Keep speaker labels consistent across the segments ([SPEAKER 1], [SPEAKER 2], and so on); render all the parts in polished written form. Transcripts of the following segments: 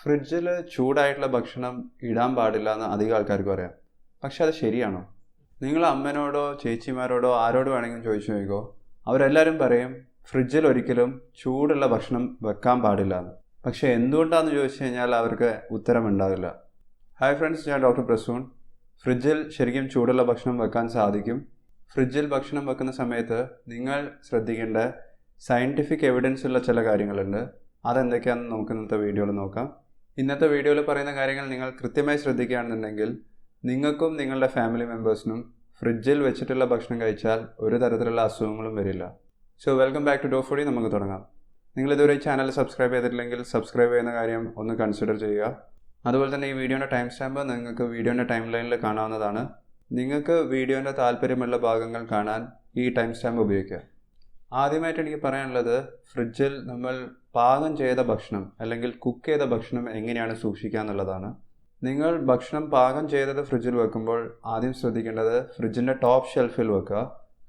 [SPEAKER 1] ഫ്രിഡ്ജിൽ ചൂടായിട്ടുള്ള ഭക്ഷണം ഇടാൻ പാടില്ല എന്ന് അധികം ആൾക്കാർക്ക് പറയാം. പക്ഷെ അത് ശരിയാണോ? നിങ്ങൾ അമ്മനോടോ ചേച്ചിമാരോടോ ആരോട് വേണമെങ്കിലും ചോദിച്ചു നോക്കിക്കോ, അവരെല്ലാവരും പറയും ഫ്രിഡ്ജിൽ ഒരിക്കലും ചൂടുള്ള ഭക്ഷണം വെക്കാൻ പാടില്ല എന്ന്. പക്ഷെ എന്തുകൊണ്ടാണെന്ന് ചോദിച്ചു കഴിഞ്ഞാൽ അവർക്ക് ഉത്തരം ഉണ്ടാവില്ല. ഹായ് ഫ്രണ്ട്സ്, ഞാൻ ഡോക്ടർ പ്രസൂൺ. ഫ്രിഡ്ജിൽ ശരിക്കും ചൂടുള്ള ഭക്ഷണം വെക്കാൻ സാധിക്കും. ഫ്രിഡ്ജിൽ ഭക്ഷണം വെക്കുന്ന സമയത്ത് നിങ്ങൾ ശ്രദ്ധിക്കേണ്ട സയൻറ്റിഫിക് എവിഡൻസ് ഉള്ള ചില കാര്യങ്ങളുണ്ട്. അതെന്തൊക്കെയാണെന്ന് നമുക്ക് ഇന്നത്തെ വീഡിയോയിൽ നോക്കാം. ഇന്നത്തെ വീഡിയോയിൽ പറയുന്ന കാര്യങ്ങൾ നിങ്ങൾ കൃത്യമായി ശ്രദ്ധിക്കുകയാണെന്നുണ്ടെങ്കിൽ നിങ്ങൾക്കും നിങ്ങളുടെ ഫാമിലി മെമ്പേഴ്സിനും ഫ്രിഡ്ജിൽ വെച്ചിട്ടുള്ള ഭക്ഷണം കഴിച്ചാൽ ഒരു തരത്തിലുള്ള അസുഖങ്ങളും വരില്ല. So welcome back to Dofody. നമുക്ക് തുടങ്ങാം. നിങ്ങൾ ഇതുവരെ ഈ ചാനൽ സബ്സ്ക്രൈബ് ചെയ്തിട്ടില്ലെങ്കിൽ സബ്സ്ക്രൈബ് ചെയ്യുന്ന കാര്യം ഒന്ന് കൺസിഡർ ചെയ്യുക. അതുപോലെ തന്നെ ഈ വീഡിയോയുടെ ടൈം സ്റ്റാമ്പ് നിങ്ങൾക്ക് വീഡിയോൻ്റെ ടൈം ലൈനിൽ കാണാവുന്നതാണ്. നിങ്ങൾക്ക് വീഡിയോൻ്റെ താല്പര്യമുള്ള ഭാഗങ്ങൾ കാണാൻ ഈ ടൈം സ്റ്റാമ്പ് ഉപയോഗിക്കുക. ആദ്യമായിട്ട് എനിക്ക് പറയാനുള്ളത്, ഫ്രിഡ്ജിൽ നമ്മൾ പാകം ചെയ്ത ഭക്ഷണം അല്ലെങ്കിൽ കുക്ക് ചെയ്ത ഭക്ഷണം എങ്ങനെയാണ് സൂക്ഷിക്കുക എന്നുള്ളതാണ്. നിങ്ങൾ ഭക്ഷണം പാകം ചെയ്തത് ഫ്രിഡ്ജിൽ വെക്കുമ്പോൾ ആദ്യം ശ്രദ്ധിക്കേണ്ടത് ഫ്രിഡ്ജിൻ്റെ ടോപ്പ് ഷെൽഫിൽ വെക്കുക.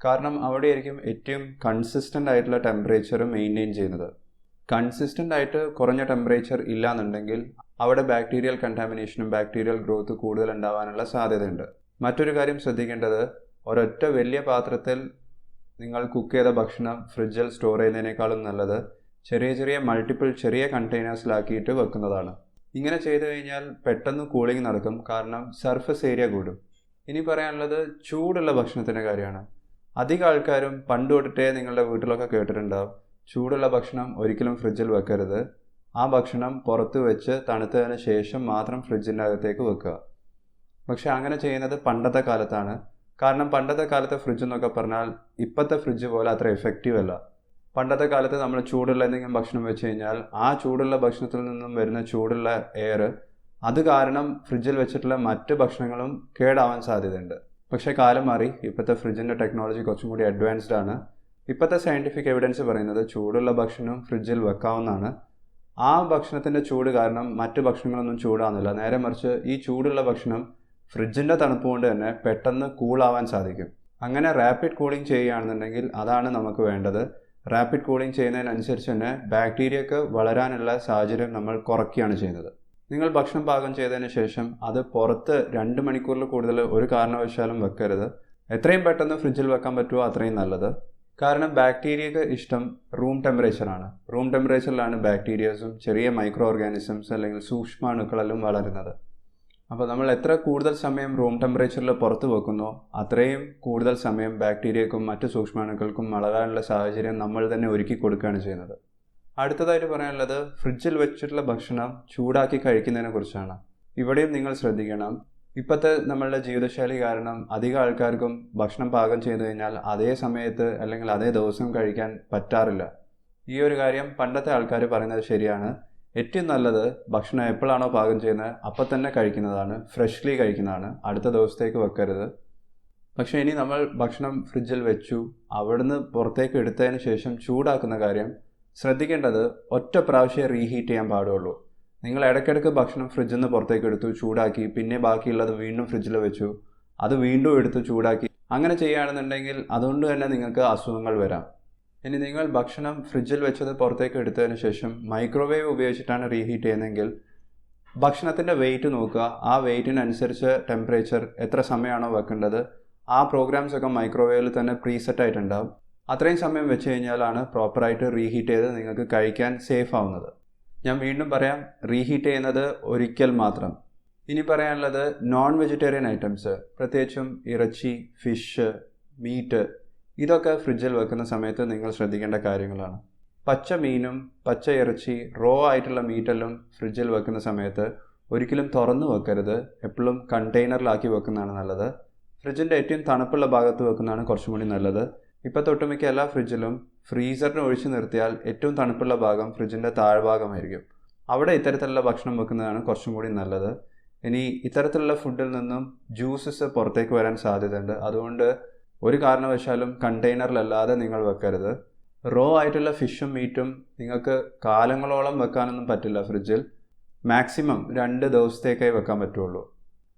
[SPEAKER 1] കാരണം അവിടെയായിരിക്കും ഏറ്റവും കൺസിസ്റ്റൻ്റ് ആയിട്ടുള്ള ടെമ്പറേച്ചർ മെയിൻറ്റെയിൻ ചെയ്യുന്നത്. കൺസിസ്റ്റൻ്റ് ആയിട്ട് കുറഞ്ഞ ടെമ്പറേച്ചർ ഇല്ലയെന്നുണ്ടെങ്കിൽ അവിടെ ബാക്ടീരിയൽ കണ്ടാമിനേഷനും ബാക്ടീരിയൽ ഗ്രോത്ത് കൂടുതൽ ഉണ്ടാവാനുള്ള സാധ്യതയുണ്ട്. മറ്റൊരു കാര്യം ശ്രദ്ധിക്കേണ്ടത്, ഒരൊറ്റ വലിയ പാത്രത്തിൽ നിങ്ങൾ കുക്ക് ചെയ്ത ഭക്ഷണം ഫ്രിഡ്ജിൽ സ്റ്റോർ ചെയ്യുന്നതിനേക്കാളും നല്ലത് ചെറിയ ചെറിയ കണ്ടെയ്നേഴ്സിലാക്കിയിട്ട് വെക്കുന്നതാണ്. ഇങ്ങനെ ചെയ്തു കഴിഞ്ഞാൽ പെട്ടെന്ന് കൂളിംഗ് നടക്കും, കാരണം സർഫസ് ഏരിയ കൂടും. ഇനി പറയാനുള്ളത് ചൂടുള്ള ഭക്ഷണത്തിൻ്റെ കാര്യമാണ്. അധികം ആൾക്കാരും പണ്ട് തൊട്ടിട്ടേ നിങ്ങളുടെ വീട്ടിലൊക്കെ കേട്ടിട്ടുണ്ടാവും, ചൂടുള്ള ഭക്ഷണം ഒരിക്കലും ഫ്രിഡ്ജിൽ വെക്കരുത്, ആ ഭക്ഷണം പുറത്ത് വെച്ച് തണുത്തതിന് ശേഷം മാത്രം ഫ്രിഡ്ജിൻ്റെ അകത്തേക്ക് വെക്കുക. പക്ഷെ അങ്ങനെ ചെയ്യുന്നത് പണ്ടത്തെ കാലത്താണ്. കാരണം പണ്ടത്തെ കാലത്തെ ഫ്രിഡ്ജ് എന്നൊക്കെ പറഞ്ഞാൽ ഇപ്പോഴത്തെ ഫ്രിഡ്ജ് പോലെ അത്ര എഫക്റ്റീവ് അല്ല. പണ്ടത്തെ കാലത്ത് നമ്മൾ ചൂടുള്ള എന്തെങ്കിലും ഭക്ഷണം വെച്ച് കഴിഞ്ഞാൽ ആ ചൂടുള്ള ഭക്ഷണത്തിൽ നിന്നും വരുന്ന ചൂടുള്ള എയർ അത് കാരണം ഫ്രിഡ്ജിൽ വെച്ചിട്ടുള്ള മറ്റ് ഭക്ഷണങ്ങളും കേടാവാൻ സാധ്യതയുണ്ട്. പക്ഷേ കാലം മാറി, ഇപ്പോഴത്തെ ഫ്രിഡ്ജിൻ്റെ ടെക്നോളജി കുറച്ചും കൂടി അഡ്വാൻസ്ഡ് ആണ്. ഇപ്പോഴത്തെ സയൻറ്റിഫിക് എവിഡൻസ് പറയുന്നത് ചൂടുള്ള ഭക്ഷണം ഫ്രിഡ്ജിൽ വെക്കാവുന്നതാണ്. ആ ഭക്ഷണത്തിൻ്റെ ചൂട് കാരണം മറ്റ് ഭക്ഷണങ്ങളൊന്നും ചൂടാവുന്നില്ല. നേരെ മറിച്ച് ഈ ചൂടുള്ള ഭക്ഷണം ഫ്രിഡ്ജിൻ്റെ തണുപ്പ് കൊണ്ട് തന്നെ പെട്ടെന്ന് കൂളാവാൻ സാധിക്കും. അങ്ങനെ റാപ്പിഡ് കൂളിംഗ് ചെയ്യുകയാണെന്നുണ്ടെങ്കിൽ അതാണ് നമുക്ക് വേണ്ടത്. റാപ്പിഡ് കൂളിംഗ് ചെയ്യുന്നതിനനുസരിച്ച് തന്നെ ബാക്ടീരിയക്ക് വളരാനുള്ള സാഹചര്യം നമ്മൾ കുറയ്ക്കുകയാണ് ചെയ്യുന്നത്. നിങ്ങൾ ഭക്ഷണം പാകം ചെയ്തതിന് ശേഷം അത് പുറത്ത് 2 മണിക്കൂറിൽ കൂടുതൽ ഒരു കാരണവശാലും വെക്കരുത്. എത്രയും പെട്ടെന്ന് ഫ്രിഡ്ജിൽ വെക്കാൻ പറ്റുമോ അത്രയും നല്ലത്. കാരണം ബാക്ടീരിയക്ക് ഇഷ്ടം റൂം ടെമ്പറേച്ചറാണ്. റൂം ടെമ്പറേച്ചറിലാണ് ബാക്ടീരിയസും ചെറിയ മൈക്രോ ഓർഗാനിസംസ് അല്ലെങ്കിൽ സൂക്ഷ്മാണുക്കളെല്ലാം വളരുന്നത്. അപ്പോൾ നമ്മൾ എത്ര കൂടുതൽ സമയം റൂം ടെമ്പറേച്ചറിൽ പുറത്ത് വെക്കുന്നോ അത്രയും കൂടുതൽ സമയം ബാക്ടീരിയക്കും മറ്റ് സൂക്ഷ്മാണുക്കൾക്കും വളരാനുള്ള സാഹചര്യം നമ്മൾ തന്നെ ഒരുക്കി കൊടുക്കുകയാണ് ചെയ്യുന്നത്. അടുത്തതായിട്ട് പറയാനുള്ളത്, ഫ്രിഡ്ജിൽ വെച്ചിട്ടുള്ള ഭക്ഷണം ചൂടാക്കി കഴിക്കുന്നതിനെ കുറിച്ചാണ്. ഇവിടെയും നിങ്ങൾ ശ്രദ്ധിക്കണം. ഇപ്പോഴത്തെ നമ്മളുടെ ജീവിതശൈലി കാരണം അധികം ആൾക്കാർക്കും ഭക്ഷണം പാകം ചെയ്തു കഴിഞ്ഞാൽ അതേ സമയത്ത് അല്ലെങ്കിൽ അതേ ദിവസം കഴിക്കാൻ പറ്റാറില്ല. ഈ ഒരു കാര്യം പണ്ടത്തെ ആൾക്കാർ പറയുന്നത് ശരിയാണ്. ഏറ്റവും നല്ലത് ഭക്ഷണം എപ്പോഴാണോ പാകം ചെയ്യുന്നത് അപ്പം തന്നെ കഴിക്കുന്നതാണ്, ഫ്രഷ്ലി കഴിക്കുന്നതാണ്, അടുത്ത ദിവസത്തേക്ക് വെക്കരുത്. പക്ഷേ ഇനി നമ്മൾ ഭക്ഷണം ഫ്രിഡ്ജിൽ വെച്ചു, അവിടുന്ന് പുറത്തേക്ക് എടുത്തതിന് ശേഷം ചൂടാക്കുന്ന കാര്യം ശ്രദ്ധിക്കേണ്ടത്, ഒറ്റ പ്രാവശ്യം റീഹീറ്റ് ചെയ്യാൻ പാടുള്ളൂ. നിങ്ങൾ ഇടയ്ക്കിടയ്ക്ക് ഭക്ഷണം ഫ്രിഡ്ജിൽ നിന്ന് പുറത്തേക്ക് എടുത്തു, ചൂടാക്കി, പിന്നെ ബാക്കിയുള്ളത് വീണ്ടും ഫ്രിഡ്ജിൽ വെച്ചു, അത് വീണ്ടും എടുത്ത് ചൂടാക്കി, അങ്ങനെ ചെയ്യുകയാണെന്നുണ്ടെങ്കിൽ അതുകൊണ്ട് തന്നെ നിങ്ങൾക്ക് അസുഖങ്ങൾ വരാം. ഇനി നിങ്ങൾ ഭക്ഷണം ഫ്രിഡ്ജിൽ വെച്ചത് പുറത്തേക്ക് എടുത്തതിന് ശേഷം മൈക്രോവേവ് ഉപയോഗിച്ചിട്ടാണ് റീഹീറ്റ് ചെയ്യുന്നതെങ്കിൽ ഭക്ഷണത്തിൻ്റെ വെയിറ്റ് നോക്കുക. ആ വെയിറ്റിനനുസരിച്ച് ടെമ്പറേച്ചർ എത്ര സമയമാണോ വെക്കേണ്ടത് ആ പ്രോഗ്രാംസ് ഒക്കെ മൈക്രോവേവിൽ തന്നെ പ്രീസെറ്റ് ആയിട്ടുണ്ടാവും. അത്രയും സമയം വെച്ച് കഴിഞ്ഞാലാണ് പ്രോപ്പറായിട്ട് റീഹീറ്റ് ചെയ്ത് നിങ്ങൾക്ക് കഴിക്കാൻ സേഫ് ആവുന്നത്. ഞാൻ വീണ്ടും പറയാം, റീഹീറ്റ് ചെയ്യുന്നത് ഒരിക്കൽ മാത്രം. ഇനി പറയാനുള്ളത്, നോൺ വെജിറ്റേറിയൻ ഐറ്റംസ്, പ്രത്യേകിച്ചും ഇറച്ചി, ഫിഷ്, മീറ്റ്, ഇതൊക്കെ ഫ്രിഡ്ജിൽ വെക്കുന്ന സമയത്ത് നിങ്ങൾ ശ്രദ്ധിക്കേണ്ട കാര്യങ്ങളാണ്. പച്ച മീനും പച്ച ഇറച്ചി, റോ ആയിട്ടുള്ള മീറ്റെല്ലാം ഫ്രിഡ്ജിൽ വെക്കുന്ന സമയത്ത് ഒരിക്കലും തുറന്നു വെക്കരുത്. എപ്പോഴും കണ്ടെയ്നറിലാക്കി വെക്കുന്നതാണ് നല്ലത്. ഫ്രിഡ്ജിൻ്റെ ഏറ്റവും തണുപ്പുള്ള ഭാഗത്ത് വെക്കുന്നതാണ് കുറച്ചും കൂടി നല്ലത്. ഇപ്പോൾ തൊട്ടുമിക്ക എല്ലാ ഫ്രിഡ്ജിലും ഫ്രീസറിന് ഒഴിച്ചു നിർത്തിയാൽ ഏറ്റവും തണുപ്പുള്ള ഭാഗം ഫ്രിഡ്ജിൻ്റെ താഴ്ഭാഗമായിരിക്കും. അവിടെ ഇത്തരത്തിലുള്ള ഭക്ഷണം വെക്കുന്നതാണ് കുറച്ചും കൂടി നല്ലത്. ഇനി ഇത്തരത്തിലുള്ള ഫുഡിൽ നിന്നും ജ്യൂസസ് പുറത്തേക്ക് വരാൻ സാധ്യതയുണ്ട്. അതുകൊണ്ട് ഒരു കാരണവശാലും കണ്ടെയ്നറിലല്ലാതെ നിങ്ങൾ വെക്കരുത്. റോ ആയിട്ടുള്ള ഫിഷും മീറ്റും നിങ്ങൾക്ക് കാലങ്ങളോളം വെക്കാനൊന്നും പറ്റില്ല ഫ്രിഡ്ജിൽ. മാക്സിമം 2 ദിവസത്തേക്കേ വെക്കാൻ പറ്റുള്ളൂ.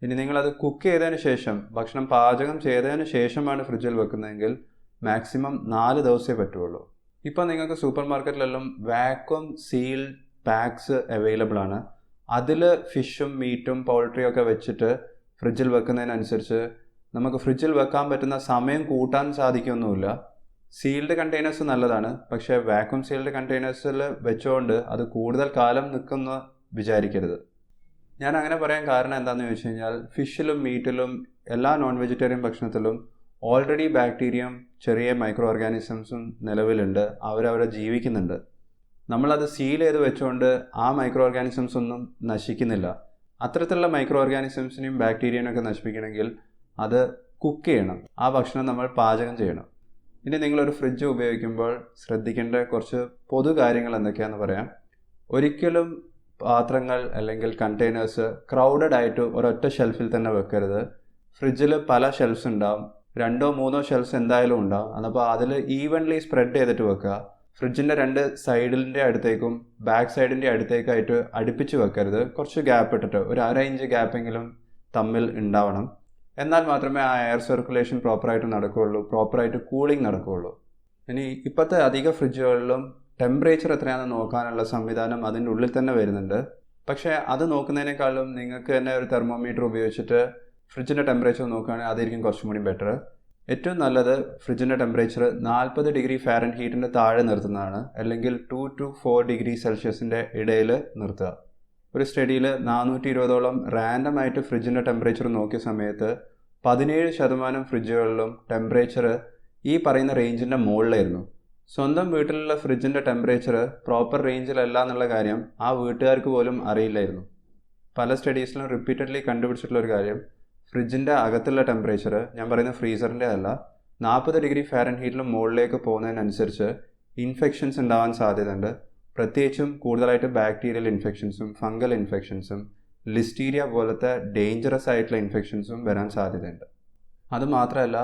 [SPEAKER 1] ഇനി നിങ്ങളത് കുക്ക് ചെയ്തതിന് ശേഷം, ഭക്ഷണം പാചകം ചെയ്തതിന് ശേഷമാണ് ഫ്രിഡ്ജിൽ വെക്കുന്നതെങ്കിൽ മാക്സിമം 4 ദിവസമേ പറ്റുള്ളൂ. ഇപ്പോൾ നിങ്ങൾക്ക് സൂപ്പർ മാർക്കറ്റിലെല്ലാം വാക്വം സീൽഡ് പാക്സ് അവൈലബിൾ ആണ്. അതിൽ ഫിഷും മീറ്റും പൗൾട്രിയും ഒക്കെ വെച്ചിട്ട് ഫ്രിഡ്ജിൽ വെക്കുന്നതിനനുസരിച്ച് നമുക്ക് ഫ്രിഡ്ജിൽ വെക്കാൻ പറ്റുന്ന സമയം കൂട്ടാൻ സാധിക്കൊന്നുമില്ല. സീൽഡ് കണ്ടെയ്നേഴ്സ് നല്ലതാണ്, പക്ഷേ വാക്യൂം സീൽഡ് കണ്ടെയ്നേഴ്സിൽ വെച്ചുകൊണ്ട് അത് കൂടുതൽ കാലം നിൽക്കുന്ന വിചാരിക്കരുത്. ഞാൻ അങ്ങനെ പറയാൻ കാരണം എന്താണെന്ന് ചോദിച്ചു കഴിഞ്ഞാൽ, ഫിഷിലും മീറ്റിലും എല്ലാ നോൺ വെജിറ്റേറിയൻ ഭക്ഷണത്തിലും ഓൾറെഡി ബാക്ടീരിയയും ചെറിയ മൈക്രോ ഓർഗാനിസംസും നിലവിലുണ്ട്, അവരവിടെ ജീവിക്കുന്നുണ്ട്. നമ്മളത് സീൽ ചെയ്ത് വെച്ചുകൊണ്ട് ആ മൈക്രോ ഓർഗാനിസംസ് ഒന്നും നശിക്കുന്നില്ല. അത്തരത്തിലുള്ള മൈക്രോ ഓർഗാനിസംസിനെയും ബാക്ടീരിയനൊക്കെ നശിപ്പിക്കണമെങ്കിൽ അത് കുക്ക് ചെയ്യണം, ആ ഭക്ഷണം നമ്മൾ പാചകം ചെയ്യണം. ഇനി നിങ്ങളൊരു ഫ്രിഡ്ജ് ഉപയോഗിക്കുമ്പോൾ ശ്രദ്ധിക്കേണ്ട കുറച്ച് പൊതു കാര്യങ്ങൾ എന്തൊക്കെയാണെന്ന് പറയാം. ഒരിക്കലും പാത്രങ്ങൾ അല്ലെങ്കിൽ കണ്ടെയ്നേഴ്സ് ക്രൗഡഡ് ആയിട്ട് ഒരൊറ്റ ഷെൽഫിൽ തന്നെ വെക്കരുത്. ഫ്രിഡ്ജിൽ പല ഷെൽഫ്സ് ഉണ്ടാവും, 2-3 ഷെൽഫ്സ് എന്തായാലും ഉണ്ടാവും. അപ്പോൾ അതിൽ ഈവൻലി സ്പ്രെഡ് ചെയ്തിട്ട് വെക്കുക. ഫ്രിഡ്ജിൻ്റെ 2 സൈഡിൻ്റെ അടുത്തേക്കും ബാക്ക് സൈഡിൻ്റെ അടുത്തേക്കായിട്ട് അടുപ്പിച്ച് വെക്കരുത്. കുറച്ച് ഗ്യാപ്പ് ഇട്ടിട്ട് ഒരു 1/2 ഇഞ്ച് ഗ്യാപ്പെങ്കിലും തമ്മിൽ ഉണ്ടാവണം. എന്നാൽ മാത്രമേ ആ എയർ സർക്കുലേഷൻ പ്രോപ്പറായിട്ട് നടക്കുകയുള്ളൂ, പ്രോപ്പറായിട്ട് കൂളിംഗ് നടക്കുകയുള്ളൂ. ഇനി ഇപ്പോഴത്തെ അധിക ഫ്രിഡ്ജുകളിലും ടെമ്പറേച്ചർ എത്രയാണെന്ന് നോക്കാനുള്ള സംവിധാനം അതിൻ്റെ ഉള്ളിൽ തന്നെ വരുന്നുണ്ട്. പക്ഷേ അത് നോക്കുന്നതിനേക്കാളും നിങ്ങൾക്ക് തന്നെ ഒരു തെർമോമീറ്റർ ഉപയോഗിച്ചിട്ട് ഫ്രിഡ്ജിൻ്റെ ടെമ്പറേച്ചർ നോക്കുകയാണെങ്കിൽ അതായിരിക്കും കുറച്ചും കൂടി ബെറ്റർ. ഏറ്റവും നല്ലത് ഫ്രിഡ്ജിൻ്റെ ടെമ്പറേച്ചർ 40 ഡിഗ്രി ഫാരൻഹീറ്റിൻ്റെ താഴെ നിർത്തുന്നതാണ്, അല്ലെങ്കിൽ 2 to 4 ഡിഗ്രി സെൽഷ്യസിൻ്റെ ഇടയിൽ നിർത്തുക. ഒരു സ്റ്റഡിയിൽ 420ഓളം റാൻഡമായിട്ട് ഫ്രിഡ്ജിൻ്റെ ടെമ്പറേച്ചർ നോക്കിയ സമയത്ത് 17% ഫ്രിഡ്ജുകളിലും ടെമ്പറേച്ചർ ഈ പറയുന്ന റേഞ്ചിൻ്റെ മുകളിലായിരുന്നു. സ്വന്തം വീട്ടിലുള്ള ഫ്രിഡ്ജിൻ്റെ ടെമ്പറേച്ചർ പ്രോപ്പർ റേഞ്ചിലല്ല എന്നുള്ള കാര്യം ആ വീട്ടുകാർക്ക് പോലും അറിയില്ലായിരുന്നു. പല സ്റ്റഡീസിലും റിപ്പീറ്റഡ്ലി കണ്ടുപിടിച്ചിട്ടുള്ളൊരു കാര്യം, ഫ്രിഡ്ജിൻ്റെ അകത്തുള്ള ടെമ്പറേച്ചർ, ഞാൻ പറയുന്ന ഫ്രീസറിൻ്റെ അല്ല, 40 ഡിഗ്രി ഫാരൻഹീറ്റിലും മുകളിലേക്ക് പോകുന്നതിനനുസരിച്ച് ഇൻഫെക്ഷൻസ് ഉണ്ടാവാൻ സാധ്യതയുണ്ട്. പ്രത്യേകിച്ചും കൂടുതലായിട്ട് ബാക്ടീരിയൽ ഇൻഫെക്ഷൻസും ഫംഗൽ ഇൻഫെക്ഷൻസും ലിസ്റ്റീരിയ പോലത്തെ ഡേഞ്ചറസ് ആയിട്ടുള്ള ഇൻഫെക്ഷൻസും വരാൻ സാധ്യതയുണ്ട്. അതുമാത്രമല്ല,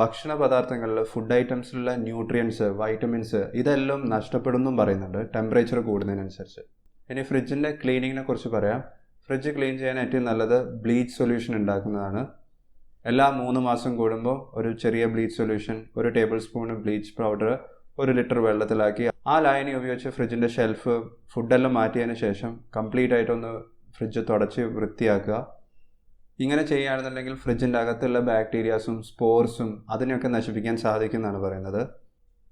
[SPEAKER 1] ഭക്ഷണ പദാർത്ഥങ്ങളിൽ ഫുഡ് ഐറ്റംസിലുള്ള ന്യൂട്രിയൻസ്, വൈറ്റമിൻസ് ഇതെല്ലാം നഷ്ടപ്പെടുന്നും പറയുന്നുണ്ട് ടെമ്പറേച്ചർ കൂടുന്നതിനനുസരിച്ച്. ഇനി ഫ്രിഡ്ജിൻ്റെ ക്ലീനിങ്ങിനെ കുറിച്ച് പറയാം. ഫ്രിഡ്ജ് ക്ലീൻ ചെയ്യാൻ ഏറ്റവും നല്ലത് ബ്ലീച്ച് സൊല്യൂഷൻ ഉണ്ടാക്കുന്നതാണ്. എല്ലാ 3 മാസം കൂടുമ്പോൾ ഒരു ചെറിയ bleach solution, 1 tablespoon bleach powder 1 litre വെള്ളത്തിലാക്കി ആ ലായനി ഉപയോഗിച്ച് ഫ്രിഡ്ജിൻ്റെ ഷെൽഫ് ഫുഡെല്ലാം മാറ്റിയതിന് ശേഷം കംപ്ലീറ്റ് ആയിട്ടൊന്ന് ഫ്രിഡ്ജ് തുടച്ച് വൃത്തിയാക്കുക. ഇങ്ങനെ ചെയ്യുകയാണെന്നുണ്ടെങ്കിൽ ഫ്രിഡ്ജിൻ്റെ അകത്തുള്ള ബാക്ടീരിയാസും സ്പോർസും അതിനെയൊക്കെ നശിപ്പിക്കാൻ സാധിക്കുമെന്നാണ് പറയുന്നത്.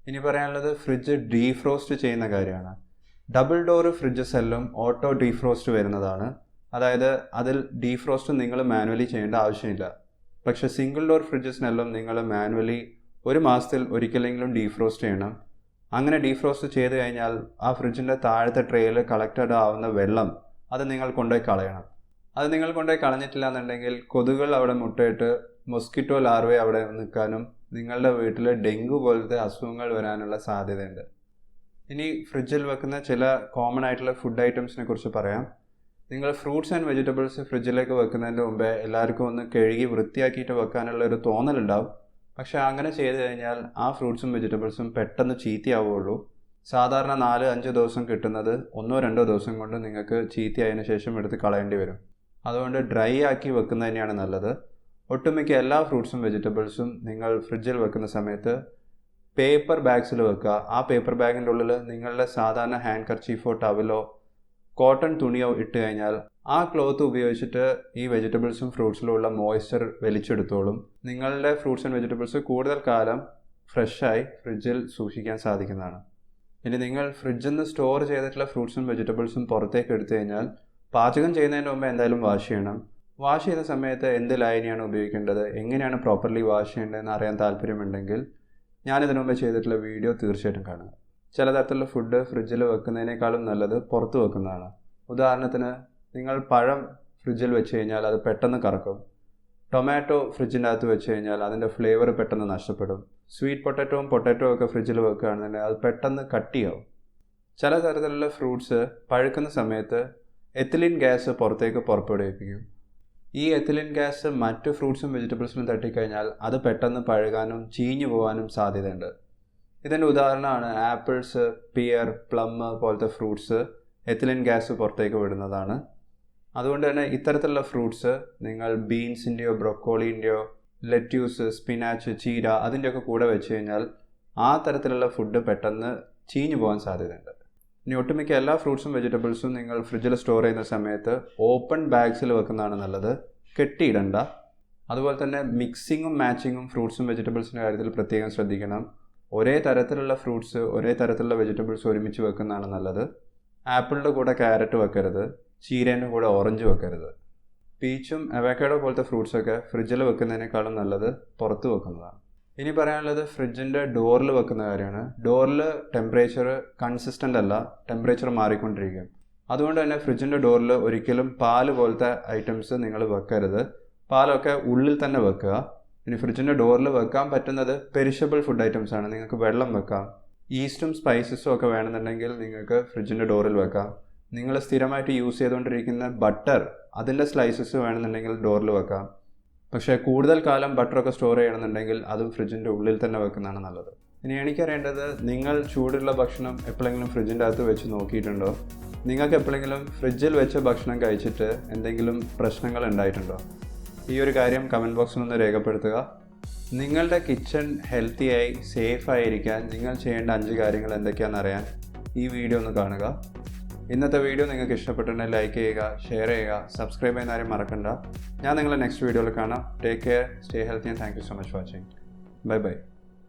[SPEAKER 1] ഇനി പറയാനുള്ളത് ഫ്രിഡ്ജ് ഡീഫ്രോസ്റ്റ് ചെയ്യുന്ന കാര്യമാണ്. ഡബിൾ ഡോർ ഫ്രിഡ്ജസ് എല്ലാം ഓട്ടോ ഡീഫ്രോസ്റ്റ് വരുന്നതാണ്. അതായത് അതിൽ ഡീഫ്രോസ്റ്റ് നിങ്ങൾ മാനുവലി ചെയ്യേണ്ട ആവശ്യമില്ല. പക്ഷേ സിംഗിൾ ഡോർ ഫ്രിഡ്ജസിനെല്ലാം നിങ്ങൾ മാനുവലി 1 മാസത്തിൽ ഒരിക്കലെങ്കിലും ഡീഫ്രോസ്റ്റ് ചെയ്യണം. അങ്ങനെ ഡീഫ്രോസ്റ്റ് ചെയ്ത് കഴിഞ്ഞാൽ ആ ഫ്രിഡ്ജിൻ്റെ താഴത്തെ ട്രേയിൽ കളക്റ്റഡ് ആവുന്ന വെള്ളം അത് നിങ്ങൾ കൊണ്ടുപോയി കളയണം. അത് നിങ്ങൾ കൊണ്ടുപോയി കളഞ്ഞിട്ടില്ല എന്നുണ്ടെങ്കിൽ കൊതുകുകൾ അവിടെ മുട്ടയിട്ട് മൊസ്കിറ്റോ ലാർവേ അവിടെ നിൽക്കാനും നിങ്ങളുടെ വീട്ടിൽ ഡെങ്കു പോലത്തെ അസുഖങ്ങൾ വരാനുള്ള സാധ്യതയുണ്ട്. ഇനി ഫ്രിഡ്ജിൽ വെക്കുന്ന ചില കോമൺ ആയിട്ടുള്ള ഫുഡ് ഐറ്റംസിനെ കുറിച്ച് പറയാം. നിങ്ങൾ ഫ്രൂട്ട്സ് ആൻഡ് വെജിറ്റബിൾസ് ഫ്രിഡ്ജിലേക്ക് വെക്കുന്നതിൻ്റെ മുമ്പേ എല്ലാവർക്കും ഒന്ന് കഴുകി വൃത്തിയാക്കിയിട്ട് വെക്കാനുള്ള ഒരു തോന്നലുണ്ടാവും. പക്ഷേ അങ്ങനെ ചെയ്ത് കഴിഞ്ഞാൽ ആ ഫ്രൂട്ട്സും വെജിറ്റബിൾസും പെട്ടെന്ന് ചീത്തയാവുകയുള്ളൂ. സാധാരണ 4-5 ദിവസം കിട്ടുന്നത് 1-2 ദിവസം കൊണ്ട് നിങ്ങൾക്ക് ചീത്തയായതിനു ശേഷം എടുത്ത് കളയേണ്ടി വരും. അതുകൊണ്ട് ഡ്രൈ ആക്കി വെക്കുന്നത് തന്നെയാണ് നല്ലത്. ഒട്ടുമിക്ക എല്ലാ ഫ്രൂട്ട്സും വെജിറ്റബിൾസും നിങ്ങൾ ഫ്രിഡ്ജിൽ വെക്കുന്ന സമയത്ത് പേപ്പർ ബാഗ്സിൽ വെക്കുക. ആ പേപ്പർ ബാഗിൻ്റെ ഉള്ളിൽ നിങ്ങളുടെ സാധാരണ ഹാൻഡ് കർച്ചീഫോ ടവലോ കോട്ടൺ തുണിയോ ഇട്ട് കഴിഞ്ഞാൽ ആ ക്ലോത്ത് ഉപയോഗിച്ചിട്ട് ഈ വെജിറ്റബിൾസും ഫ്രൂട്ട്സിലുള്ള മോയ്സ്ചർ വലിച്ചെടുത്തോളും. നിങ്ങളുടെ ഫ്രൂട്ട്സ് ആൻഡ് വെജിറ്റബിൾസ് കൂടുതൽ കാലം ഫ്രഷായി ഫ്രിഡ്ജിൽ സൂക്ഷിക്കാൻ സാധിക്കുന്നതാണ്. ഇനി നിങ്ങൾ ഫ്രിഡ്ജിൽ നിന്ന് സ്റ്റോർ ചെയ്തിട്ടുള്ള ഫ്രൂട്ട്സും വെജിറ്റബിൾസും പുറത്തേക്ക് എടുത്തു കഴിഞ്ഞാൽ പാചകം ചെയ്യുന്നതിന് മുമ്പ് എന്തായാലും വാഷ് ചെയ്യണം. വാഷ് ചെയ്യുന്ന സമയത്ത് എന്ത് ലായനിയാണ് ഉപയോഗിക്കേണ്ടത്, എങ്ങനെയാണ് പ്രോപ്പർലി വാഷ് ചെയ്യേണ്ടതെന്ന് അറിയാൻ താല്പര്യമുണ്ടെങ്കിൽ ഞാനിതിനു മുമ്പ് ചെയ്തിട്ടുള്ള വീഡിയോ തീർച്ചയായിട്ടും കാണുക. ചില തരത്തിലുള്ള ഫുഡ് ഫ്രിഡ്ജിൽ വെക്കുന്നതിനേക്കാളും നല്ലത് പുറത്ത് വെക്കുന്നതാണ്. ഉദാഹരണത്തിന് നിങ്ങൾ പഴം ഫ്രിഡ്ജിൽ വെച്ച് കഴിഞ്ഞാൽ അത് പെട്ടെന്ന് കറക്കും. ടൊമാറ്റോ ഫ്രിഡ്ജിൻ്റെ അകത്ത് വെച്ച് കഴിഞ്ഞാൽ അതിൻ്റെ ഫ്ലേവർ പെട്ടെന്ന് നഷ്ടപ്പെടും. സ്വീറ്റ് പൊട്ടാറ്റോ ഒക്കെ ഫ്രിഡ്ജിൽ വെക്കുകയാണെന്നുണ്ടെങ്കിൽ അത് പെട്ടെന്ന് കട്ടിയാവും. ചില തരത്തിലുള്ള ഫ്രൂട്ട്സ് പഴുക്കുന്ന സമയത്ത് എത്തിലിൻ ഗ്യാസ് പുറത്തേക്ക് പുറപ്പെടുവിപ്പിക്കും. ഈ എത്തിലിൻ ഗ്യാസ് മറ്റ് ഫ്രൂട്ട്സും വെജിറ്റബിൾസിലും തട്ടിക്കഴിഞ്ഞാൽ അത് പെട്ടെന്ന് പഴുകാനും ചീഞ്ഞു പോകാനും സാധ്യതയുണ്ട്. ഇതിൻ്റെ ഉദാഹരണമാണ് ആപ്പിൾസ്, പിയർ, പ്ലം പോലത്തെ ഫ്രൂട്ട്സ് എത്തിലിൻ ഗ്യാസ് പുറത്തേക്ക് വിടുന്നതാണ്. അതുകൊണ്ട് തന്നെ ഇത്തരത്തിലുള്ള ഫ്രൂട്ട്സ് നിങ്ങൾ ബീൻസിൻ്റെയോ ബ്രൊക്കോളിൻ്റെയോ ലെറ്റ്യൂസ്, സ്പിനാച്ച്, ചീര അതിൻ്റെയൊക്കെ കൂടെ വെച്ച് കഴിഞ്ഞാൽ ആ തരത്തിലുള്ള ഫുഡ് പെട്ടെന്ന് ചീഞ്ഞു പോകാൻ സാധ്യതയുണ്ട്. ഇനി ഒട്ടുമിക്ക എല്ലാ ഫ്രൂട്ട്സും വെജിറ്റബിൾസും നിങ്ങൾ ഫ്രിഡ്ജിൽ സ്റ്റോർ ചെയ്യുന്ന സമയത്ത് ഓപ്പൺ ബാഗ്സിൽ വെക്കുന്നതാണ് നല്ലത്, കെട്ടിയിടണ്ട. അതുപോലെ തന്നെ മിക്സിങ്ങും മാച്ചിങ്ങും ഫ്രൂട്ട്സും വെജിറ്റബിൾസിൻ്റെ കാര്യത്തിൽ പ്രത്യേകം ശ്രദ്ധിക്കണം. ഒരേ തരത്തിലുള്ള ഫ്രൂട്ട്സ് ഒരേ തരത്തിലുള്ള വെജിറ്റബിൾസ് ഒരുമിച്ച് വെക്കുന്നതാണ് നല്ലത്. ആപ്പിളിൻ്റെ കൂടെ ക്യാരറ്റ് വെക്കരുത്, ചീരേൻ്റെ കൂടെ ഓറഞ്ച് വെക്കരുത്. പീച്ചും അവക്കാഡോ പോലത്തെ ഫ്രൂട്ട്സൊക്കെ ഫ്രിഡ്ജിൽ വെക്കുന്നതിനേക്കാളും നല്ലത് പുറത്ത് വെക്കുന്നതാണ്. ഇനി പറയാനുള്ളത് ഫ്രിഡ്ജിൻ്റെ ഡോറിൽ വെക്കുന്ന കാര്യമാണ്. ഡോറിൽ ടെമ്പറേച്ചർ കൺസിസ്റ്റൻ്റ് അല്ല, ടെമ്പറേച്ചർ മാറിക്കൊണ്ടിരിക്കും. അതുകൊണ്ട് തന്നെ ഫ്രിഡ്ജിൻ്റെ ഡോറിൽ ഒരിക്കലും പാല് പോലത്തെ ഐറ്റംസ് നിങ്ങൾ വെക്കരുത്. പാലൊക്കെ ഉള്ളിൽ തന്നെ വെക്കുക. ഇനി ഫ്രിഡ്ജിൻ്റെ ഡോറിൽ വെക്കാൻ പറ്റുന്നത് പെരിഷബിൾ ഫുഡ് ഐറ്റംസ് ആണ്. നിങ്ങൾക്ക് വെള്ളം വെക്കാം. ഈസ്റ്റും സ്പൈസസും ഒക്കെ വേണമെന്നുണ്ടെങ്കിൽ നിങ്ങൾക്ക് ഫ്രിഡ്ജിൻ്റെ ഡോറിൽ വെക്കാം. നിങ്ങൾ സ്ഥിരമായിട്ട് യൂസ് ചെയ്തുകൊണ്ടിരിക്കുന്ന ബട്ടർ, അതിൻ്റെ സ്ലൈസസ് വേണമെന്നുണ്ടെങ്കിൽ ഡോറിൽ വെക്കാം. പക്ഷേ കൂടുതൽ കാലം ബട്ടറൊക്കെ സ്റ്റോർ ചെയ്യണമെന്നുണ്ടെങ്കിൽ അതും ഫ്രിഡ്ജിൻ്റെ ഉള്ളിൽ തന്നെ വെക്കുന്നതാണ് നല്ലത്. ഇനി എനിക്കറിയേണ്ടത്, നിങ്ങൾ ചൂടുള്ള ഭക്ഷണം എപ്പോഴെങ്കിലും ഫ്രിഡ്ജിൻ്റെ അകത്ത് വെച്ച് നോക്കിയിട്ടുണ്ടോ? നിങ്ങൾക്ക് എപ്പോഴെങ്കിലും ഫ്രിഡ്ജിൽ വെച്ച ഭക്ഷണം കഴിച്ചിട്ട് എന്തെങ്കിലും പ്രശ്നങ്ങൾ ഉണ്ടായിട്ടുണ്ടോ? ഈ ഒരു കാര്യം കമൻറ്റ് ബോക്സിൽ ഒന്ന് രേഖപ്പെടുത്തുക. നിങ്ങളുടെ കിച്ചൺ ഹെൽത്തിയായി സേഫായിരിക്കാൻ നിങ്ങൾ ചെയ്യേണ്ട 5 കാര്യങ്ങൾ എന്തൊക്കെയാണെന്ന് അറിയാൻ ഈ വീഡിയോ ഒന്ന് കാണുക. ഇന്നത്തെ വീഡിയോ നിങ്ങൾക്ക് ഇഷ്ടപ്പെട്ടിട്ടുണ്ടെങ്കിൽ ലൈക്ക് ചെയ്യുക, ഷെയർ ചെയ്യുക, സബ്സ്ക്രൈബ് ചെയ്യുന്ന കാര്യം മറക്കണ്ട. ഞാൻ നിങ്ങളെ നെക്സ്റ്റ് വീഡിയോയിൽ കാണാം. Take care, stay healthy and thank you so much watching. Bye bye.